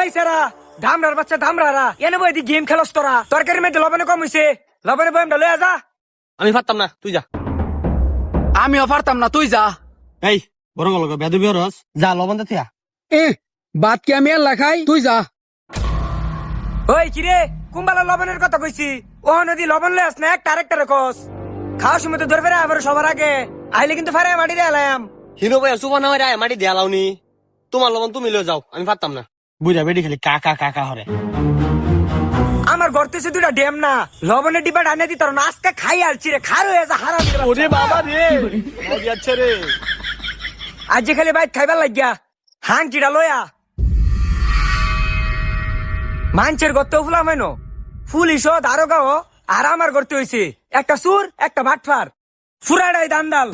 এই সারা ধামরার বাচ্চা ধামরারা এনে বই গেম খেলস তোরা তরকারির মধ্যে লবণে কম হইছে লবণে বয়ামটা লয়ে যা। আমি পারতাম না, তুই যা। আমিও পারতাম না, তুই যা। এই বড় গেল বেদবি রস, যা লবণ দে থিয়া। বাদ কি আমি আল্লাহ খাই, তুই যা। ওই কিরে কুম্বালা লবণের কথা কইছি ও নদী লবণ লয়ে আস না একটা আরেকটা রেখস খাওয়ার সময় তো ধরে ফেরে আবার সবার আগে আইলে কিন্তু ফেরে মাটি দিয়ে এলাম। হিরো ভাই সুবান হয় রায় মাটি দিয়া লাউনি, তোমার লবণ তুমি লয়ে যাও, আমি পারতাম না। বুঝা বেডি খালি কাকা কাকা হরে। আমার ঘর থেকে দুইটা ড্যাম না লবণের ডিব্বা ডানে দিত না আজকে খাই আলছি রে খার হয়ে যা হারাম। ওরে বাবা রে, মজা আছে রে। আজ যে খালি বাইক খাইবার লাগিয়া হাঙ্কিটা লয়া মাঞ্চের গর্ত ফুলা মাইন পুলিশ দারোগাও আর আমার গর্তে হয়েছে একটা সুর একটা ভাটফার ফুরাডাই দান্দাল।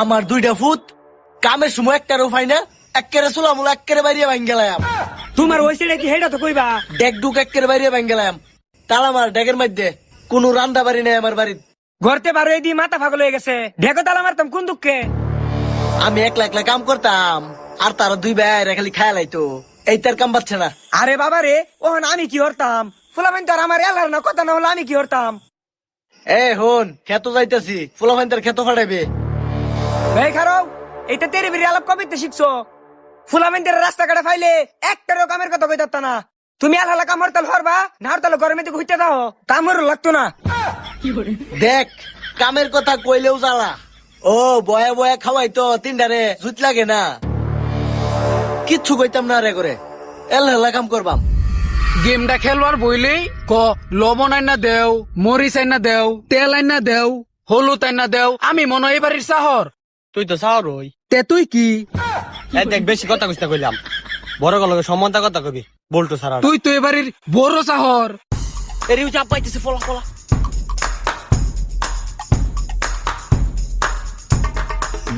আমার দুইটা ফুট কামের সময় একটারও পাই না, একেরে চুলামুল একেরে বাইরে ভাঙ গেলাম। তোমার ওই সেটা কি হেটা তো কইবা ডেক ডুক একেরে বাইরে ভাঙ গেলাম। তালা মার ডেকের মধ্যে কোন রান্না বাড়ি নেই আমার বাড়ির। ঘরতে বারো দিয়ে মাথা পাগল হয়ে গেছে ঢেকো তালা মারতাম কোন দুঃখে। আমি একলা একলা কাম করতাম আর তারা দুই ভাই খালি খায়া লাইতো, এই তার কাম পাচ্ছে না। আরে বাবা রে ওহন আমি কি হরতাম ফুলাবেন তো আর আমার এলার না কথা না হলে আমি কি হরতাম। এ হন খেত যাইতেছি, ফুলাফাইন তার খেত ফাটাইবে। এই খারাও এইটা তেরে বেরিয়ে আলাপ কবে শিখছো ফুলাবেন রাস্তাঘাটে ফাইলে একটারও কামের কথা কইতাত না। তুমি আলাদা কাম হরতাল হরবা না হরতাল গরমে তো ঘুরতে দাও কামড় লাগতো না। দেখ কামের কথা কইলেও জ্বালা, ও বয়া বয়া খাওয়াই তো তিনটারে জুত লাগে না, কিচ্ছু কইতাম না রে করে এলা কাম করবাম। গেমটা খেলবার বইলেই ক লবণ আইনা দেও, মরিচ আইনা দেও, তেল আইনা দেও, হলুদ আইনা দেও। আমি মনে হয় এবারের শহর, তুই তো চাও রই। তে তুই কি? দেখ বেশি কথা কইতে কইলাম, বড় গেল সম্মানতা কথা কবি বলতো সারা। তুই তো এবারের বড় শহর। এরিউ চাপ পাইতেছে, ফলা ফলা।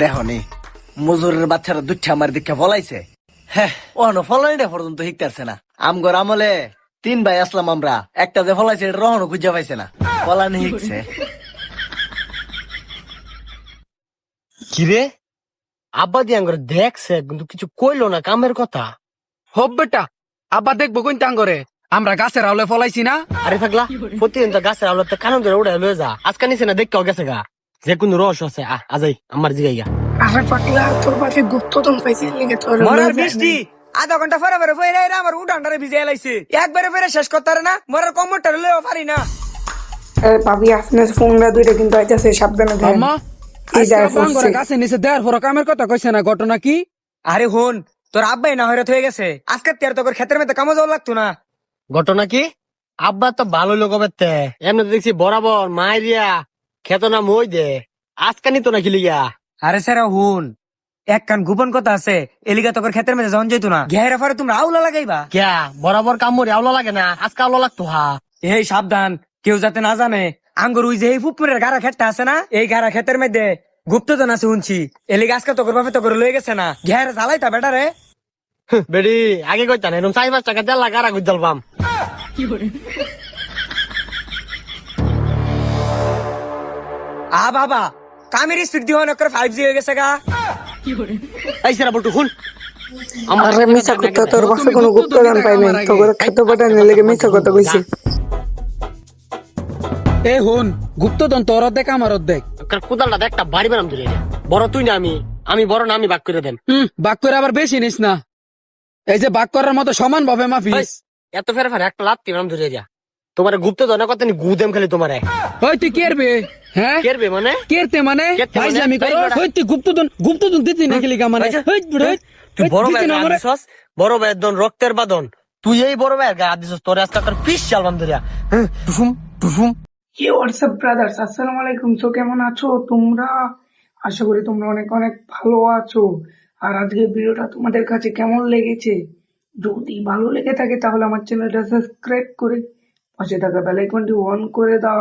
দেখো নি মজুরের বাচ্চারা দুচ্ছা আমার দিকে ফলাইছে। হ্যাঁ ওখানে ফলাইটা পর্যন্ত শিখতেছে না। আমগর আমলে 3 ভাই আসলাম আমরা, একটা যে ফলাইছে এটা রহনও খুঁজে পাইছে না, ফলানি শিখছে। কিরে আব্বা দিয়ে আঙ্গরে দেখছে কিন্তু কিছু কইলো না কামের কথা। হব বেটা আব্বা দেখবো কোন টাঙ্গরে, আমরা গাছের আওলে ফলাইছি না। আরে থাকলা প্রতিদিন তো গাছের আলোতে কানন ধরে উড়ে লয়ে যা, আজকে নিচে না দেখতেও গেছে গা যে কোন রহস্য আছে। আজাই আমার জিগাই গা। আরে পাগলা তোর পাশে গুপ্তধন পাইছি লিগে তোর মরার বৃষ্টি আধা ঘন্টা পরে পরে ফেরে আমার উঠানটারে ভিজে এলাইছে একবারে ফেরে শেষ করতে পারে না মরার কম্বরটা লইও পারি না। ভাবি আপনার ফোনটা দুইটা কিন্তু আইতাছে, সাবধানে থাকেন। আম্মা এই আজকে যায় আব্বা আঙ্গরে পড়ছে। গাছে নিচে দেওয়ার পর কামের কথা কইছে না, ঘটনা কি? আরে হন তোর আব্বাই না হয়রাত হয়ে গেছে আজকে তের তোর ক্ষেতের মধ্যে কামো যাওয়া লাগতো না। ঘটনা কি? আব্বা তো ভালো লোক বেতে এমনি তো দেখছি বরাবর মাইরিয়া খেত না মই দে, আজকে নিত না খিলিয়া। আরে স্যার হুন এক কান গোপন কথা আছে এলিগা তোর ক্ষেতের মধ্যে যখন যাইতো না ঘেরা পরে তোমরা আউলা লাগাইবা। ক্যা বরাবর কাম মরি আওলা লাগে না, আজকে আওলা লাগতো। হা এই সাবধান কেউ যাতে না জানে আঙ্গুর ওই যে এই ফুপুরের গাড়া ক্ষেতটা আছে না এই গাড়া ক্ষেতের মধ্যে গুপ্তধন আছে শুনছি এলিগা আজকে তোর বাপে তোর লয়ে গেছে না ঘেরা জ্বালাইতা বেটা রে। বেডি আগে কইতা না এরকম 4-5 টাকা দেড় লাখ আর গুজল পাম। বাবা কামের স্পিড দিয়ে অনেক 5G হয়ে গেছে গা। এই সেরা বলতো শুন, আরে মিছা কথা, তোর বাসা কোনো গুপ্তধন পাই নাই, তোর খেত পাঠানোর লেগে মিছা কথা কইছি। এ হন গুপ্তধন তোর অর্ধেক আমার অর্ধেক। কোদালটা দেখ একটা বাড়ি বানাম ধরে বড় তুই না আমি বড় না, আমি বাক করে দেন। বাক করে আবার বেশি নিস না, এই যে বাক করার মতো সমান ভাবে মাফিস। এত ফেরে ফেরে একটা লাত্তি বানাম ধরে যা, তোমার গুপ্ত ধনা কথা নি গুদেম খালি তোমারে। ওই তুই কেরবে? হ্যাঁ কেরবে মানে কেরতে মানে কেরতে মানে? ফাইজলামি করো। এই বেটা। ওই তুই গুপ্তধন দিতি না গেলি মানে তুই বড় ভাই দিছস, বড় ভাইয়ের দন রক্তের বাদন, তুই এই বড় ভাইয়ের গা দিছস, তোর আজকে তোর পিস চালবাম ধরিয়া টুফুম টুফুম। কি হোয়াটসঅ্যাপ ব্রাদার্স, আসসালামু আলাইকুম। তো কেমন আছো তোমরা? আশা করি তোমরা অনেক অনেক ভালো আছো। আর আজকে ভিডিওটা তোমাদের কাছে কেমন লেগেছে? যদি ভালো লেগে থাকে তাহলে আমার চ্যানেলটা সাবস্ক্রাইব করে পাশে থাকা বেল আইকনটি অন করে দাও।